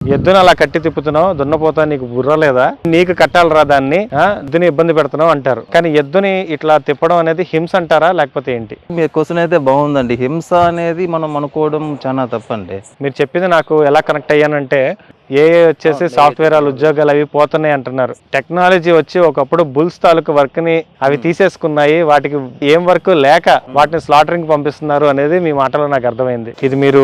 ఎద్దును అలా కట్టి తిప్పుతున్నావు, దున్నపోతా నీకు బుర్ర లేదా, నీకు కట్టాలరా దాన్ని, ఎద్దుని ఇబ్బంది పెడుతున్నావు అంటారు. కానీ ఎద్దుని ఇట్లా తిప్పడం అనేది హింస అంటారా లేకపోతే ఏంటి? మీ క్వశ్చన్ అయితే బాగుందండి. హింస అనేది మనం అనుకోవడం చాలా తప్పండి. మీరు చెప్పింది నాకు ఎలా కనెక్ట్ అయ్యానంటే, వచ్చేసి సాఫ్ట్వేర్ ఉద్యోగాలు అవి పోతున్నాయి అంటున్నారు. టెక్నాలజీ వచ్చి ఒకప్పుడు బుల్స్ తాలూకు వర్క్ ని అవి తీసేసుకున్నాయి, వాటికి ఏం వర్క్ లేక వాటిని స్లాటరింగ్ పంపిస్తున్నారు అనేది మీ మాటలో నాకు అర్థమైంది. ఇది మీరు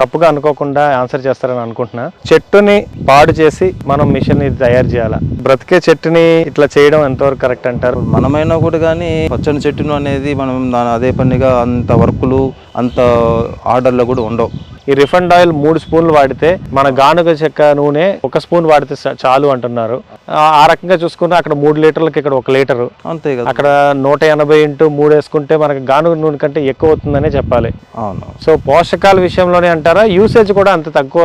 తప్పుగా అనుకోకుండా ఆన్సర్ చేస్తారని అనుకుంటున్నా. చెట్టుని పాడు చేసి మనం మిషన్ ఇది తయారు చేయాలా? బ్రతికే చెట్టుని ఇట్లా చేయడం ఎంతవరకు కరెక్ట్ అంటారు? మనమైనా కూడా కానీ పచ్చని చెట్టును అనేది మనం అదే పనిగా అంత వర్కులు అంత ఆర్డర్లు కూడా ఉండవు. ఈ రిఫండ్ ఆయిల్ 3 స్పూన్లు వాడితే మన గానుగ చెక్క నూనె 1 స్పూన్ వాడితే చాలు అంటున్నారు. ఆ రకంగా చూసుకుంటే అక్కడ 3 లీటర్లకి ఇక్కడ 1 లీటరు, అంతే కదా. అక్కడ 180 × 3 వేసుకుంటే మనకి గానుగ నూనె కంటే ఎక్కువ అవుతుందనే చెప్పాలి. అవును. సో పోషకాల విషయంలోనే అంటారా, యూసేజ్ కూడా అంత తక్కువ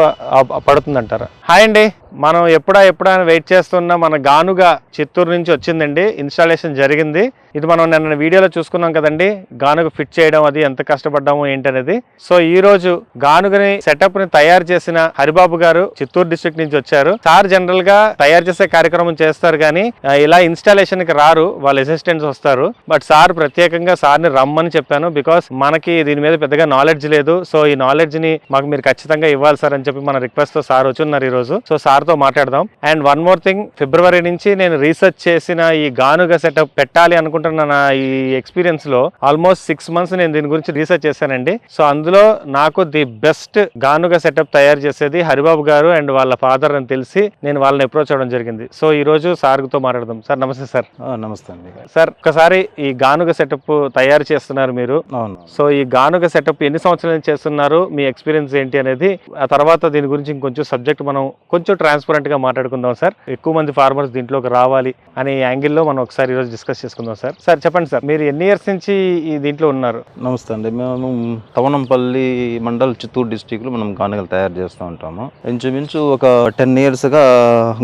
పడుతుంది అంటారా? హాయ్ అండి, మనం ఎప్పుడా వెయిట్ చేస్తున్న మన గానుగ చిత్తూరు నుంచి వచ్చిందండి. ఇన్స్టాలేషన్ జరిగింది. ఇది మనం నిన్న వీడియోలో చూసుకున్నాం కదండి, గానుగ ఫిట్ చేయడం అది ఎంత కష్టపడ్డాము ఏంటనేది. సో ఈ రోజు గానుగని సెటప్ ని తయారు చేసిన హరిబాబు గారు చిత్తూరు డిస్ట్రిక్ట్ నుంచి వచ్చారు. సార్ జనరల్ గా తయారు చేసే కార్యక్రమం చేస్తారు కానీ ఇలా ఇన్స్టాలేషన్ కి రారు, వాళ్ళ అసిస్టెంట్స్ వస్తారు. బట్ సార్ ప్రత్యేకంగా సార్ని రమ్మని చెప్పాను, బికాస్ మనకి దీని మీద పెద్దగా నాలెడ్జ్ లేదు. సో ఈ నాలెడ్జ్ ని మాకు మీరు ఖచ్చితంగా ఇవ్వాలి సార్ అని చెప్పి మన రిక్వెస్ట్ తో సార్ వచ్చున్నారు ఈ రోజు. సో సార్ తో మాట్లాడదాం. అండ్ వన్ మోర్ థింగ్, ఫిబ్రవరి నుంచి నేను రీసెర్చ్ చేసిన ఈ గానుగ సెటప్ పెట్టాలి అనుకుంటున్న నా ఈ ఎక్స్పీరియన్స్ లో ఆల్మోస్ట్ 6 months నేను దీని గురించి రీసెర్చ్ చేశానండి. సో అందులో నాకు ది బెస్ట్ గానుగ సెటప్ తయారు చేసేది హరిబాబు గారు అండ్ వాళ్ళ ఫాదర్ అని తెలిసి నేను వాళ్ళని అప్రోచ్ అవ్వడం జరిగింది. సో ఈ రోజు సార్ తో మాట్లాడదాం. సార్ నమస్తే. సార్ నమస్తే అండి. సార్ ఒకసారి ఈ గానుగ సెటప్ తయారు చేస్తున్నారు మీరు. అవును. సో ఈ గానుగ సెటప్ ఎన్ని సంవత్సరాల నుంచి చేస్తున్నారు, మీ ఎక్స్పీరియన్స్ ఏంటి అనేది, ఆ తర్వాత దీని గురించి ఇంకొంచెం సబ్జెక్ట్ మనం కొంచెం ట్రాన్స్పరెంట్ గా మాట్లాడుకుందాం సార్. ఎక్కువ మంది ఫార్మర్స్ దీంట్లోకి రావాలి అనే యాంగిల్లో మనం ఒకసారి ఈరోజు డిస్కస్ చేసుకుందాం సార్. సార్ చెప్పండి సార్, మీరు ఎన్ని ఇయర్స్ నుంచి ఈ దీంట్లో ఉన్నారు? నమస్తే అండి. మేము తవనంపల్లి మండల్ చిత్తూరు డిస్టిక్ లో మనం గానుగలు తయారు చేస్తూ ఉంటాము. ఇంచుమించు ఒక 10 years గా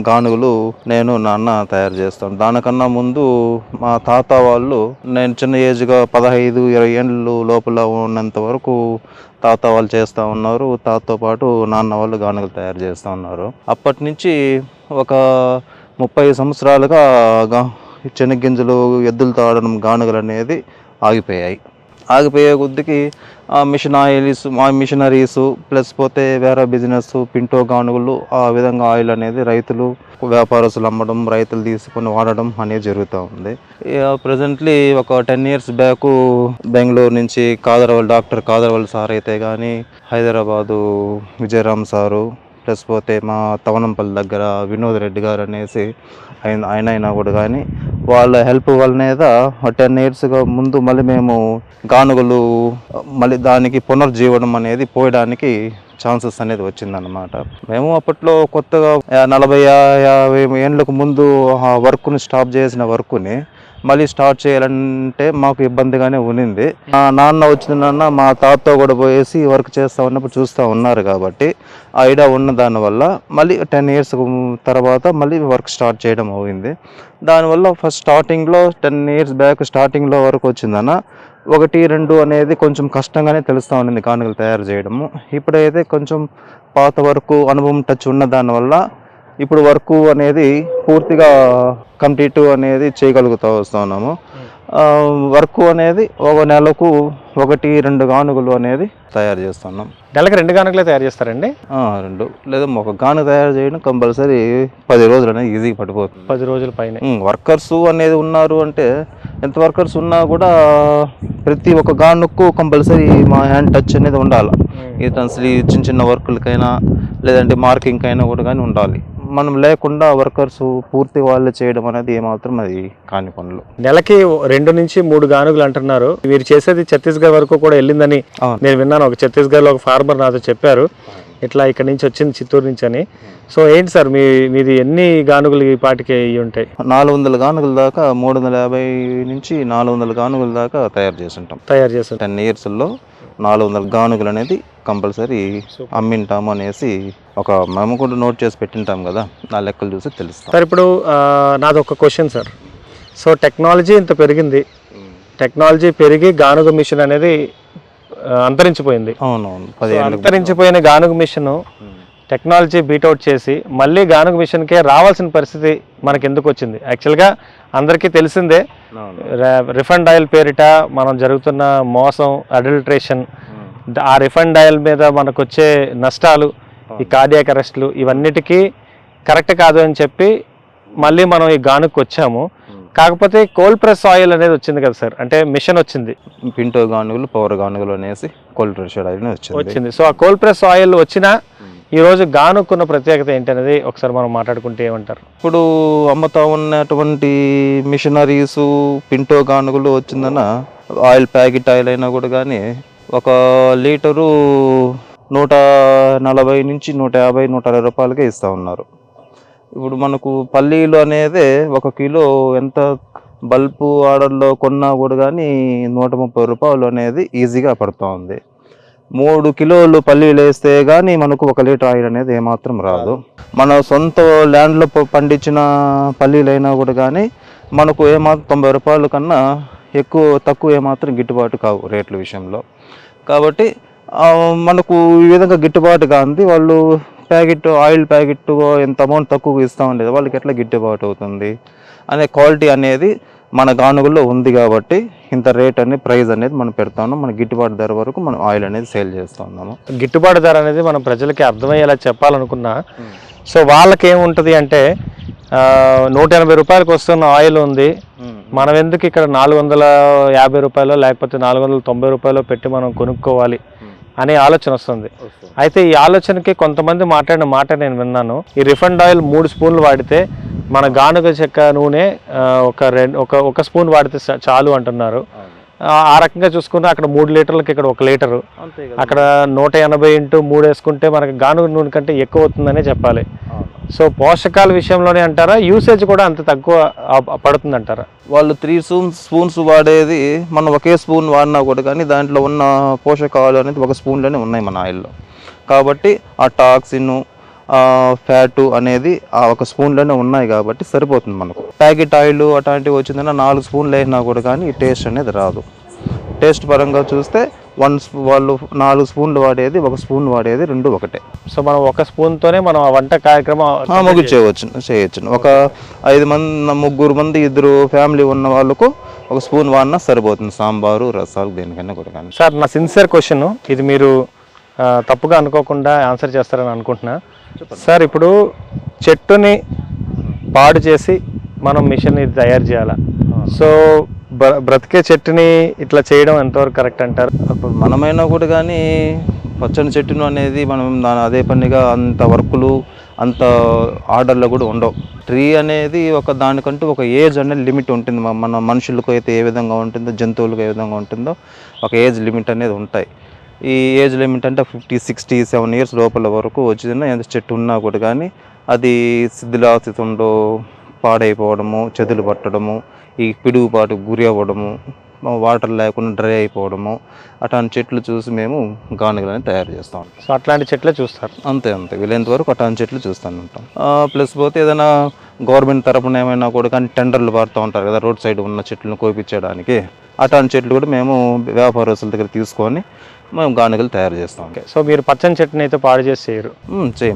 గానుగలు నేను నాన్న తయారు చేస్తాను. దానికన్నా ముందు మా తాత వాళ్ళు, నేను చిన్న ఏజ్ గా 15-20 ఏళ్ళు లోపల ఉన్నంత వరకు తాత వాళ్ళు చేస్తూ ఉన్నారు. తాతతో పాటు నాన్న వాళ్ళు గానుగలు తయారు చేస్తూ ఉన్నారు. అప్పటి నుంచి ఒక 30 సంవత్సరాలుగా శనగ్గింజలు ఎద్దులతో ఆడడం గానుగలు అనేది ఆగిపోయే కొద్దికి మిషనరీస్ ప్లస్ పోతే వేరే బిజినెస్ పింటో గానుగలు ఆ విధంగా ఆయిల్ అనేది రైతులు వ్యాపారస్తులు అమ్మడం, రైతులు తీసుకొని వాడడం అనేది జరుగుతూ ఉంది. ప్రజెంట్లీ ఒక 10 years బ్యాక్ బెంగళూరు నుంచి డాక్టర్ కాదరవల్లి సార్ అయితే కానీ, హైదరాబాదు విజయరామ్ సారు, ప్లస్ పోతే మా తవనంపల్లి దగ్గర వినోద్ రెడ్డి గారు అనేసి అయినా కూడా కానీ వాళ్ళ హెల్ప్ వల్లనేద 10 years ముందు మళ్ళీ మేము గానుగలు మళ్ళీ దానికి పునర్జీవనం అనేది పోయడానికి ఛాన్సెస్ అనేది వచ్చిందన్నమాట. మేము అప్పట్లో కొత్తగా 40-50 ఏళ్ళకు ముందు ఆ వర్క్ని స్టాప్ చేసిన వర్క్ని మళ్ళీ స్టార్ట్ చేయాలంటే మాకు ఇబ్బందిగానే ఉన్నింది. మా నాన్న వచ్చిన మా తాతతో కూడా పోయేసి వర్క్ చేస్తూ ఉన్నప్పుడు చూస్తూ ఉన్నారు కాబట్టి ఆ ఐడియా ఉన్న దానివల్ల మళ్ళీ 10 years తర్వాత మళ్ళీ వర్క్ స్టార్ట్ చేయడం అయింది. దానివల్ల ఫస్ట్ స్టార్టింగ్లో 10 years బ్యాక్ స్టార్టింగ్లో వర్క్ వచ్చిందన్న 1-2 అనేది కొంచెం కష్టంగానే తెలుస్తూ ఉండింది గానుగలు తయారు చేయడము. ఇప్పుడైతే కొంచెం పాత వరకు అనుభవం టచ్ ఉన్న దానివల్ల ఇప్పుడు వర్క్ అనేది పూర్తిగా కంప్లీట్ అనేది చేయగలుగుతూ వస్తున్నాము. వర్క్ అనేది ఒక నెలకు 1-2 గానుగలు అనేది తయారు చేస్తున్నాం. నెలకు 2 గానుగలే తయారు చేస్తారండి? 2 లేదా ఒక గాను తయారు చేయడం కంపల్సరీ 10 రోజులు అనేది ఈజీగా పడిపోతుంది. 10 రోజుల పైన వర్కర్స్ అనేది ఉన్నారు అంటే, ఎంత వర్కర్స్ ఉన్నా కూడా ప్రతి ఒక్క గానుకు కంపల్సరీ మా హ్యాండ్ టచ్ అనేది ఉండాలి. ఈ చిన్న వర్కులకైనా లేదంటే మార్కింగ్ అయినా కూడా కానీ ఉండాలి. మనం లేకుండా వర్కర్స్ పూర్తి వాళ్ళు చేయడం అనేది ఏమాత్రం అది కాని పనులు. నెలకి 2 నుంచి 3 గానుగలు అంటున్నారు. మీరు చేసేది ఛత్తీస్గఢ్ వరకు కూడా వెళ్ళిందని నేను విన్నాను. ఒక ఛత్తీస్గఢ్ లో ఒక ఫార్మర్ నాతో చెప్పారు, ఇట్లా ఇక్కడ నుంచి వచ్చింది చిత్తూరు నుంచి అని. సో ఏంటి సార్ మీది ఎన్ని గానుగలు ఈ పాటికి ఉంటాయి? 400 గానుగల దాకా, 350 నుంచి 400 గానుగల దాకా తయారు చేసి 10 years 400 గానుగలు అనేది కంపల్సరీ అమ్మింటాము అనేసి ఒక మేము కూడా నోట్ చేసి పెట్టింటాం కదా, నా లెక్కలు చూసి తెలుస్తాం. సార్ ఇప్పుడు నాది ఒక క్వశ్చన్ సార్. సో టెక్నాలజీ ఇంత పెరిగింది, టెక్నాలజీ పెరిగి గానుగ మిషన్ అనేది అంతరించిపోయింది. అవునవును. అంతరించిపోయిన గానుగ మిషన్ టెక్నాలజీ బీట్అవుట్ చేసి మళ్ళీ గానుగ మిషన్కే రావాల్సిన పరిస్థితి మనకి ఎందుకు వచ్చింది? యాక్చువల్గా అందరికీ తెలిసిందే, రిఫైండ్ ఆయిల్ పేరిట మనం జరుగుతున్న మోసం, అడల్ట్రేషన్, ఆ రిఫైండ్ ఆయిల్ మీద మనకు వచ్చే నష్టాలు, ఈ కార్డియాక్ అరెస్టులు, ఇవన్నిటికీ కరెక్ట్ కాదు అని చెప్పి మళ్ళీ మనం ఈ గానుగకు వచ్చాము. కాకపోతే కోల్డ్ ప్రెస్ ఆయిల్ అనేది వచ్చింది కదా సార్, అంటే మిషన్ వచ్చింది, పింటో గానుగులు, పవర్ గానుగులు అనేసి కోల్డ్ ప్రెస్ ఆయిల్ వచ్చింది. సో ఆ కోల్డ్ ప్రెస్ ఆయిల్ వచ్చినా ఈరోజు గానుక్కున్న ప్రత్యేకత ఏంటనేది ఒకసారి మనం మాట్లాడుకుంటే ఏమంటారు? ఇప్పుడు అమ్ముతా ఉన్నటువంటి మిషనరీస్ పింటో గానుగులు వచ్చిందన్న ఆయిల్, ప్యాకెట్ ఆయిల్ అయినా కూడా కానీ 1 లీటరు 140 నుంచి 150, 160 రూపాయలకే ఇస్తూ ఉన్నారు. ఇప్పుడు మనకు పల్లీలు అనేది 1 కిలో ఎంత బల్బు ఆర్డర్లో కొన్నా కూడా కానీ 130 రూపాయలు అనేది ఈజీగా పడుతూ ఉంది. 3 కిలోలు పల్లీలు వేస్తే కానీ మనకు 1 లీటర్ ఆయిల్ అనేది ఏమాత్రం రాదు. మన సొంత ల్యాండ్లో పండించిన పల్లీలు అయినా కూడా కానీ మనకు ఏమాత్రం 90 రూపాయల కన్నా తక్కువ ఏమాత్రం గిట్టుబాటు కావు రేట్ల విషయంలో. కాబట్టి మనకు ఈ విధంగా గిట్టుబాటు కాంది. వాళ్ళు ఆయిల్ ప్యాకెట్ ఎంత అమౌంట్ తక్కువ ఇస్తూ ఉండేది, వాళ్ళకి ఎట్లా గిట్టుబాటు అవుతుంది అనే క్వాలిటీ అనేది మన గానుగుల్లో ఉంది. కాబట్టి ఇంత రేట్ అనేది, ప్రైస్ అనేది మనం పెడతా ఉన్నాం. మన గిట్టుబాటు ధర వరకు మనం ఆయిల్ అనేది సేల్ చేస్తూ ఉన్నాము. గిట్టుబాటు ధర అనేది మనం ప్రజలకి అర్థమయ్యేలా చెప్పాలనుకున్నా, సో వాళ్ళకి ఏముంటుంది అంటే 180 రూపాయలకు వస్తున్న ఆయిల్ ఉంది, మనం ఎందుకు ఇక్కడ 450 రూపాయలు లేకపోతే 490 రూపాయలు పెట్టి మనం కొనుక్కోవాలి అనే ఆలోచన వస్తుంది. అయితే ఈ ఆలోచనకి కొంతమంది మాట్లాడిన మాట నేను విన్నాను. ఈ రిఫైండ్ ఆయిల్ 3 స్పూన్లు వాడితే మన గానుగ చెక్క నూనె ఒక స్పూన్ వాడితే చాలు అంటున్నారు. ఆ రకంగా చూసుకుంటే అక్కడ 3 లీటర్లకి ఇక్కడ 1 లీటరు, అక్కడ 180 × 3 వేసుకుంటే మనకి గానుగ నూనె కంటే ఎక్కువ అవుతుందనే చెప్పాలి. సో పోషకాల విషయంలోనే అంటారా, యూసేజ్ కూడా అంత తక్కువ పడుతుంది అంటారా? వాళ్ళు 3 స్పూన్స్ వాడేది మనం ఒకే స్పూన్ వాడినా కూడా కానీ దాంట్లో ఉన్న పోషకాలు అనేది 1 స్పూన్లోనే ఉన్నాయి మన ఆయిల్లో. కాబట్టి ఆ టాక్సిన్, ఫ్యాటు అనేది ఆ 1 స్పూన్లోనే ఉన్నాయి కాబట్టి సరిపోతుంది మనకు. ప్యాకెట్ ఆయిల్ అట్లాంటివి వచ్చిందన్నా 4 స్పూన్లు వేసినా కూడా కానీ ఈ టేస్ట్ అనేది రాదు. టేస్ట్ పరంగా చూస్తే వాళ్ళు 4 స్పూన్లు వాడేది, 1 స్పూన్ వాడేది 2 ఒకటే. సో మనం 1 స్పూన్తోనే మనం ఆ వంట కార్యక్రమం చేయవచ్చు. ఒక 5 మంది, 3 మంది, 2 ఫ్యామిలీ ఉన్న వాళ్ళకు 1 స్పూన్ వాడినా సరిపోతుంది. సాంబారు, రసాలు, దేనికైనా కూడా కానీ. సార్ నా సిన్సియర్ క్వశ్చన్ ఇది, మీరు తప్పుగా అనుకోకుండా ఆన్సర్ చేస్తారని అనుకుంటున్నా. సార్ ఇప్పుడు చెట్టుని పాడు చేసి మనం మిషన్ ఇది తయారు చేయాలా? సో బ్రతికే చెట్టుని ఇట్లా చేయడం ఎంతవరకు కరెక్ట్ అంటారు? అప్పుడు మనమైనా కూడా కానీ పచ్చని చెట్టును అనేది మనం అదే పనిగా అంత వర్కులు, అంత ఆర్డర్లో కూడా ఉండవు. ట్రీ అనేది దానికంటూ ఒక ఏజ్ అనేది లిమిట్ ఉంటుంది. మన మనుషులకు అయితే ఏ విధంగా ఉంటుందో, జంతువులకు ఏ విధంగా ఉంటుందో ఒక ఏజ్ లిమిట్ అనేది ఉంటాయి. ఈ ఏజ్ లిమిట్ అంటే 50, 67 ఇయర్స్ లోపల వరకు వచ్చిన ఎంత చెట్టు ఉన్నా కూడా కానీ అది శిథిలాస్థితిలో పాడైపోవడము, చెదులు పట్టడము, ఈ పిడుగుపాటుకు గురి అవ్వడము, వాటర్ లేకుండా డ్రై అయిపోవడము, అట్లాంటి చెట్లు చూసి మేము గానుగలని తయారు చేస్తాం. సో అట్లాంటి చెట్లే చూస్తారు? అంతే వీలైనంత వరకు అట్లాంటి చెట్లు చూస్తూనే ఉంటాం. ప్లస్ పోతే ఏదైనా గవర్నమెంట్ తరపున ఏమైనా కూడా కానీ టెండర్లు పడుతూ ఉంటారు కదా, రోడ్ సైడ్ ఉన్న చెట్లను కోపించడానికి, అట్లాంటి చెట్లు కూడా మేము వ్యాపారస్తుల దగ్గర తీసుకొని మేము గానుగలు తయారు చేస్తాం. సో మీరు పచ్చని చెట్టుని అయితే పాడు చేసి చేయరు?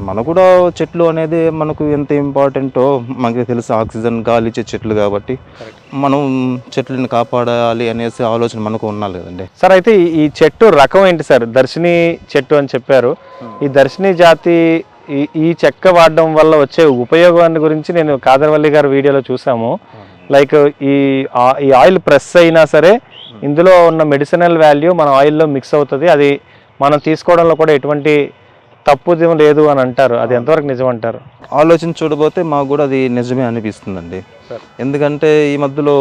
మనకు కూడా చెట్లు అనేది మనకు ఎంత ఇంపార్టెంటో మనకి తెలుసు. ఆక్సిజన్ గాలి ఇచ్చే చెట్లు కాబట్టి మనం చెట్లను కాపాడాలి అనేసి ఆలోచన మనకు ఉండాలి కదండి. సార్ అయితే ఈ చెట్టు రకం ఏంటి సార్? దర్శిని చెట్టు అని చెప్పారు. ఈ దర్శిని జాతి ఈ చెక్క వాడడం వల్ల వచ్చే ఉపయోగాన్ని గురించి నేను కాదర్వల్లి గారి వీడియోలో చూసాము. లైక్ ఈ ఆయిల్ ప్రెస్ అయినా సరే ఇందులో ఉన్న మెడిసినల్ వాల్యూ మన ఆయిల్లో మిక్స్ అవుతుంది, అది మనం తీసుకోవడంలో కూడా ఎటువంటి తప్పుదేం లేదు అని అంటారు. అది ఎంతవరకు నిజం అంటారు? ఆలోచన చూడబోతే మాకు కూడా అది నిజమే అనిపిస్తుందండి. ఎందుకంటే ఈ మధ్యలో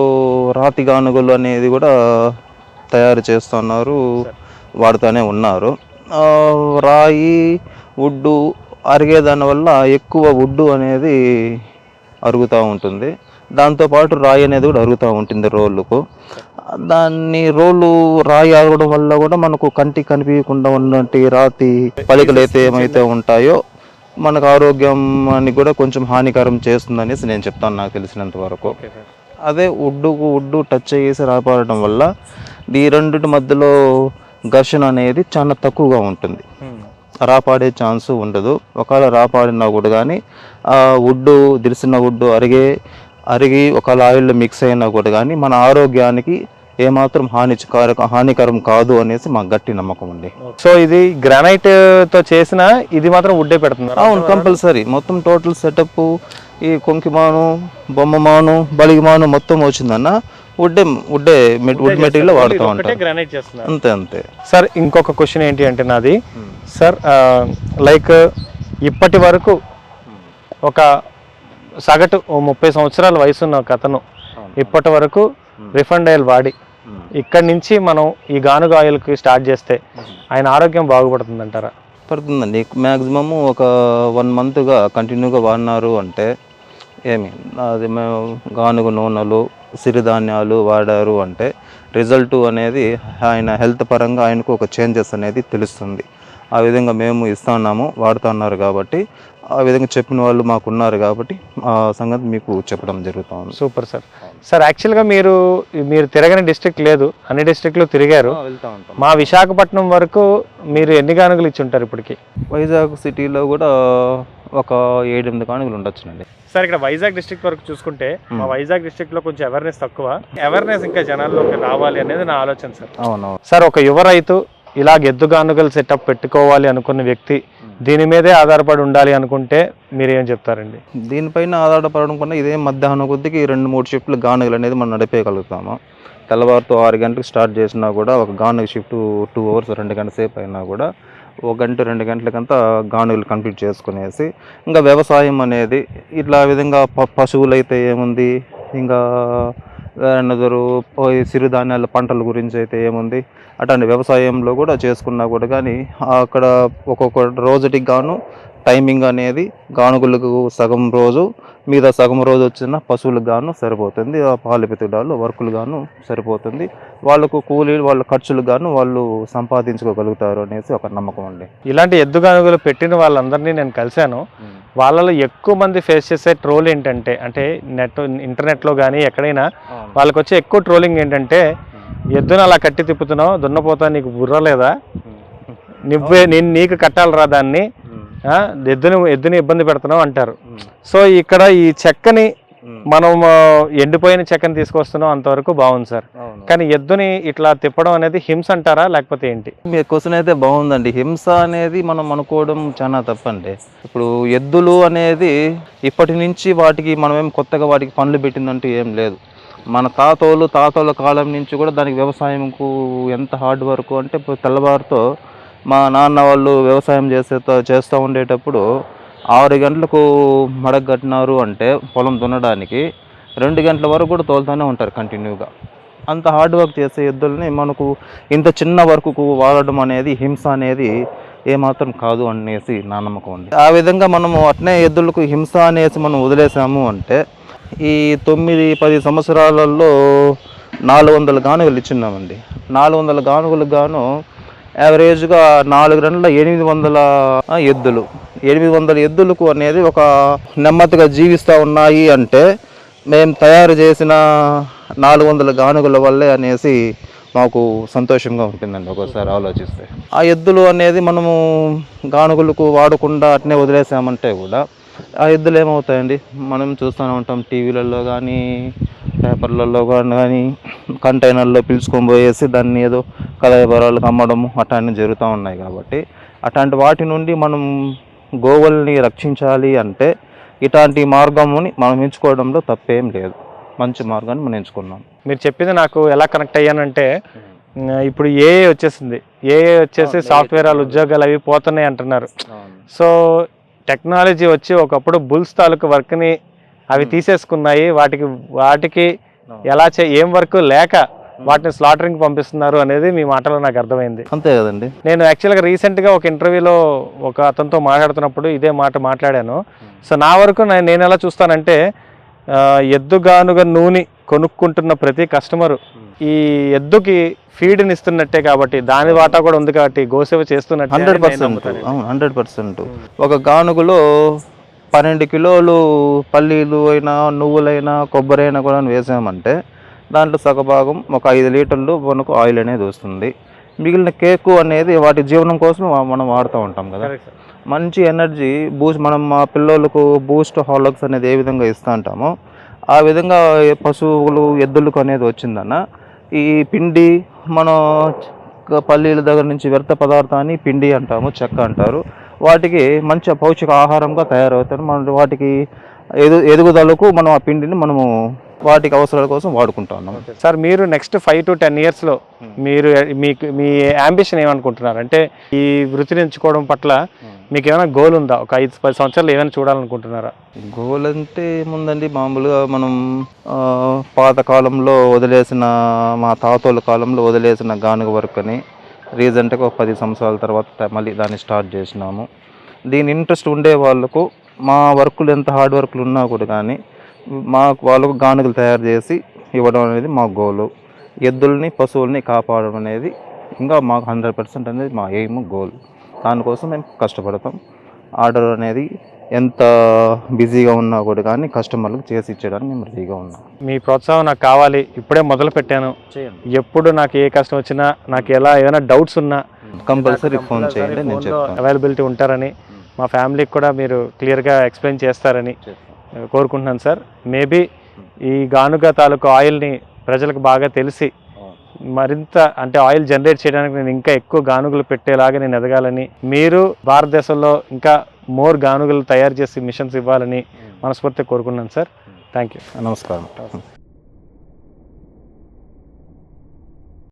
రాతి గానుగలు అనేది కూడా తయారు చేస్తున్నారు, వాడుతూనే ఉన్నారు. రాయి, వుడ్డు అరిగే దానివల్ల ఎక్కువ వుడ్డు అనేది అరుగుతూ ఉంటుంది, దాంతోపాటు రాయి అనేది కూడా అరుగుతూ ఉంటుంది రోళ్ళకు. రోలు రాయి అరగడం వల్ల కూడా మనకు కంటికి కనిపించకుండా ఉన్నట్టు రాతి పలికలు అయితే ఏమైతే ఉంటాయో మనకు ఆరోగ్యాన్ని కూడా కొంచెం హానికరం చేస్తుంది అనేసి నేను చెప్తాను, నాకు తెలిసినంత వరకు. అదే వుడ్డు టచ్ చేసి రాపాడటం వల్ల ఈ రెండింటి మధ్యలో ఘర్షణ అనేది చాలా తక్కువగా ఉంటుంది. రాపాడే ఛాన్స్ ఉండదు. ఒకవేళ రాపాడినా కూడా కానీ వుడ్డు దిలిసిన వుడ్డు అరిగి ఒకవేళ ఆయిల్లో మిక్స్ అయినా కూడా కానీ మన ఆరోగ్యానికి ఏమాత్రం హానికరం కాదు అనేసి మాకు గట్టి నమ్మకం అండి. సో ఇది గ్రానైట్ తో చేసిన ఇది మాత్రం వుడ్డే పెడుతున్నారు? అవును, కంపల్సరీ. మొత్తం టోటల్ సెటప్ ఈ కొంకిమాను, బొమ్మమాను, బలిగిమాను మొత్తం వచ్చిందన్న వుడ్ మెటీరియల్ వాడుతూ ఉంటాం. గ్రానైట్ చేస్తున్నారు అంతే. సార్ ఇంకొక క్వశ్చన్ ఏంటి అంటే నాది, సార్ లైక్ ఇప్పటి వరకు ఒక సగటు 30 సంవత్సరాల వయసున్న ఒక అతను ఇప్పటి వరకు రిఫండ్ ఆయిల్ వాడి ఇక్కడి నుంచి మనం ఈ గానుగ ఆయిల్కి స్టార్ట్ చేస్తే ఆయన ఆరోగ్యం బాగుపడుతుంది అంటారా? పడుతుందండి. మ్యాక్సిమము ఒక 1 మంత్గా కంటిన్యూగా వాడినారు అంటే అది మేము గానుగ నూనెలు, సిరిధాన్యాలు వాడారు అంటే రిజల్ట్ అనేది ఆయన హెల్త్ పరంగా ఆయనకు ఒక చేంజెస్ అనేది తెలుస్తుంది. ఆ విధంగా మేము ఇస్తున్నాము, వాడుతున్నారు కాబట్టి ఆ విధంగా చెప్పిన వాళ్ళు మాకు ఉన్నారు కాబట్టి ఆ సంగతి మీకు చెప్పడం జరుగుతూ ఉంది. Super sir. సార్ యాక్చువల్గా మీరు తిరగని డిస్ట్రిక్ట్ లేదు, అన్ని డిస్ట్రిక్ట్లో తిరిగారు. వెళ్తూ ఉంటాం. మా విశాఖపట్నం వరకు మీరు ఎన్ని గానుగలు ఇచ్చి ఉంటారు ఇప్పటికి? వైజాగ్ సిటీలో కూడా ఒక 7-8 గానుగలు ఉండొచ్చునండి. సార్ ఇక్కడ వైజాగ్ డిస్ట్రిక్ట్ వరకు చూసుకుంటే మా వైజాగ్ డిస్ట్రిక్ట్లో కొంచెం అవేర్నెస్ తక్కువ, అవేర్నెస్ ఇంకా జనాల్లోకి రావాలి అనేది నా ఆలోచన సార్. అవునవును సార్, ఒక యువ రైతు ఇలా ఎద్దు గానుగలు సెటప్ పెట్టుకోవాలి అనుకున్న వ్యక్తి దీని మీదే ఆధారపడి ఉండాలి అనుకుంటే మీరు ఏం చెప్తారండి? దీనిపైన ఆధారపడడం కన్నా ఇదే మధ్యాహ్నం కొద్దికి 2-3 షిఫ్ట్లు గానుగలు అనేది మనం నడిపేయగలుగుతాము. తెల్లవారుతో 6 గంటలకు స్టార్ట్ చేసినా కూడా ఒక గానుగ షిఫ్ట్ 2 అవర్స్ 2 గంటల సేపు అయినా కూడా 1 గంట 2 గంటలకంతా గానుగలు కంప్లీట్ చేసుకునేసి ఇంకా వ్యవసాయం అనేది ఇట్లా విధంగా పశువులు అయితే ఏముంది, ఇంకా సిరిధాన్యాల పంటల గురించి అయితే ఏముంది, అట్లాంటి వ్యవసాయంలో కూడా చేసుకున్నా కూడా కానీ అక్కడ ఒక్కొక్క రోజుటికి గాను టైమింగ్ అనేది గానుగులకు సగం రోజు, మిగతా సగం రోజు వచ్చిన పశువులకు గాను సరిపోతుంది. ఆ పాలు పితుడాలు వర్కులు గాను సరిపోతుంది. వాళ్ళకు కూలీ వాళ్ళ ఖర్చులు గాను వాళ్ళు సంపాదించుకోగలుగుతారు అనేసి ఒక నమ్మకం అండి. ఇలాంటి ఎద్దు గానుగలు పెట్టిన వాళ్ళందరినీ నేను కలిశాను. వాళ్ళలో ఎక్కువ మంది ఫేస్ చేసే ట్రోల్ ఏంటంటే, అంటే ఇంటర్నెట్లో కానీ ఎక్కడైనా వాళ్ళకి వచ్చే ఎక్కువ ట్రోలింగ్ ఏంటంటే, ఎద్దును అలా కట్టి తిప్పుతున్నావు, దున్నపోతా నీకు బుర్ర లేదా, నీకు కట్టాలరా దాన్ని, ఎద్దుని ఇబ్బంది పెడుతున్నావు అంటారు. సో ఇక్కడ ఈ చెక్కని మనం ఎండిపోయిన చెక్కని తీసుకొస్తున్నాం, అంతవరకు బాగుంది సార్. కానీ ఎద్దుని ఇట్లా తిప్పడం అనేది హింస అంటారా లేకపోతే ఏంటి? మీ క్వశ్చన్ అయితే బాగుందండి. హింస అనేది మనం అనుకోవడం చాలా తప్పండి. ఇప్పుడు ఎద్దులు అనేది ఇప్పటి నుంచి వాటికి మనమేం కొత్తగా వాటికి పనులు పెట్టిందంటూ ఏం లేదు. మన తాతోళ్ళ కాలం నుంచి కూడా దానికి వ్యవసాయంకు ఎంత హార్డ్ వర్క్ అంటే, ఇప్పుడు తెల్లవారితో మా నాన్న వాళ్ళు వ్యవసాయం చేస్తూ ఉండేటప్పుడు 6 గంటలకు మడక కట్టినారు అంటే పొలం దున్నడానికి 2 గంటల వరకు కూడా తోలుతూనే ఉంటారు కంటిన్యూగా. అంత హార్డ్ వర్క్ చేసే ఎద్దుల్ని మనకు ఇంత చిన్న వర్క్కు వాడడం అనేది హింస అనేది ఏమాత్రం కాదు అనేసి నా నమ్మకం ఉంది. ఆ విధంగా మనము అట్నే ఎద్దులకు హింస అనేసి మనం వదిలేసాము అంటే ఈ 9-10 సంవత్సరాలలో 400 గానుగలు ఇచ్చిన్నామండి. 400 గానుగలకు గాను యావరేజ్గా 4 గంటల 800 ఎద్దులు. 800 ఎద్దులకు అనేది ఒక నెమ్మదిగా జీవిస్తూ ఉన్నాయి అంటే మేము తయారు చేసిన 400 గానుగల వల్లే అనేసి మాకు సంతోషంగా ఉంటుందండి ఒకసారి ఆలోచిస్తే. ఆ ఎద్దులు అనేది మనము గానుగలకు వాడకుండా అట్నే వదిలేసామంటే కూడా ఆ ఎద్దులు ఏమవుతాయండి, మనం చూస్తూనే ఉంటాం టీవీలలో కానీ పేపర్లలో కానీ కంటైనర్లో పిలుచుకొని పోయేసి దాన్ని ఏదో కళాబరాలకు అమ్మడము అట్లాంటివి జరుగుతూ ఉన్నాయి. కాబట్టి అట్లాంటి వాటి నుండి మనం గోవుల్ని రక్షించాలి అంటే ఇట్లాంటి మార్గముని మనం ఎంచుకోవడంలో తప్పేం లేదు. మంచి మార్గాన్ని మనం ఎంచుకున్నాం. మీరు చెప్పింది నాకు ఎలా కనెక్ట్ అయ్యానంటే, ఇప్పుడు ఏఏ వచ్చేసి సాఫ్ట్వేర్ వాళ్ళ ఉద్యోగాలు అవి పోతున్నాయి అంటున్నారు. సో టెక్నాలజీ వచ్చి ఒకప్పుడు బుల్స్ తాలూకు వర్క్ని అవి తీసేసుకున్నాయి. వాటికి ఎలా ఏం వర్క్ లేక వాటిని స్లాటరింగ్ పంపిస్తున్నారు అనేది మీ మాటలో నాకు అర్థమైంది. అంతే కదండి. నేను యాక్చువల్గా రీసెంట్గా ఒక ఇంటర్వ్యూలో ఒక అతనితో మాట్లాడుతున్నప్పుడు ఇదే మాట మాట్లాడాను. సో నా వరకు నేను ఎలా చూస్తానంటే, ఎద్దు గానుగ నూనె కొనుక్కుంటున్న ప్రతి కస్టమరు ఈ ఎద్దుకి ఫీడ్ని ఇస్తున్నట్టే, కాబట్టి దాని వాటా కూడా ఉంది కాబట్టి గోసేవ చేస్తున్నట్టు 100%. ఒక గానుగలో 12 కిలోలు పల్లీలు అయినా నువ్వులైనా కొబ్బరి అయినా కూడా వేసామంటే దాంట్లో సగభాగం ఒక 5 లీటర్లు మనకు ఆయిల్ అనేది వస్తుంది. మిగిలిన కేకు అనేది వాటి జీవనం కోసం మనం వాడుతూ ఉంటాం కదా. మంచి ఎనర్జీ బూస్ట్ మనం మా పిల్లలకు బూస్ట్ హార్లిక్స్ అనేది ఏ విధంగా ఇస్తూ ఉంటామో ఆ విధంగా పశువులు ఎద్దులకు అనేది వచ్చిందన్న ఈ పిండి మనం పల్లీల దగ్గర నుంచి వ్యర్థ పదార్థాన్ని పిండి అంటాము, చెక్క అంటారు. వాటికి మంచి పౌష్టిక ఆహారంగా తయారవుతారు. మనం వాటికి ఎదుగుదలకు మనం ఆ పిండిని మనము వాటికి అవసరాల కోసం వాడుకుంటా ఉన్నాం. సార్ మీరు నెక్స్ట్ 5 to 10 yearsలో మీరు మీ యాంబిషన్ ఏమనుకుంటున్నారు? అంటే ఈ వృత్తిని ఎంచుకోవడం పట్ల మీకు ఏమైనా గోల్ ఉందా? ఒక 5-10 సంవత్సరాలు ఏమైనా చూడాలనుకుంటున్నారా? గోల్ అంటే ఏముందండి, మామూలుగా మనం పాతకాలంలో వదిలేసిన మా తాతోళ్ళ కాలంలో వదిలేసిన గానుగ వర్క్ అని రీసెంట్గా ఒక 10 సంవత్సరాల తర్వాత మళ్ళీ దాన్ని స్టార్ట్ చేసినాము. దీని ఇంట్రెస్ట్ ఉండే వాళ్ళకు మా వర్కులు ఎంత హార్డ్ వర్క్లు ఉన్నా కూడా కానీ వాళ్ళకు గానుగలు తయారు చేసి ఇవ్వడం అనేది మా గోలు. ఎద్దుల్ని పశువుల్ని కాపాడడం అనేది ఇంకా మాకు 100% అనేది మా ఎయిమ్, గోల్. దానికోసం మేము కష్టపడతాం. ఆర్డర్ అనేది ఎంత బిజీగా ఉన్నా కూడా కానీ కస్టమర్లకు చేసి ఇచ్చేయడానికి మేము రెడీగా ఉన్నాం. మీ ప్రోత్సాహం నాకు కావాలి, ఇప్పుడే మొదలు పెట్టాను, ఎప్పుడు నాకు ఏ కష్టం వచ్చినా నాకు ఏమైనా డౌట్స్ ఉన్నా కంపల్సరీ ఫోన్ చేయండి, నేను చెప్తాను. అవైలబిలిటీ ఉంటారని, మా ఫ్యామిలీకి కూడా మీరు క్లియర్గా ఎక్స్ప్లెయిన్ చేస్తారని కోరుకుంటున్నాను సార్. మేబీ ఈ గానుగ తాలూకు ఆయిల్ని ప్రజలకు బాగా తెలిసి మరింత అంటే ఆయిల్ జనరేట్ చేయడానికి నేను ఇంకా ఎక్కువ గానుగలు పెట్టేలాగా నేను ఎదగాలని, మీరు భారతదేశంలో ఇంకా మోర్ గానుగలు తయారు చేసి మిషన్స్ ఇవ్వాలని మనస్ఫూర్తిగా కోరుకున్నాను సార్. Thank you. నమస్కారం.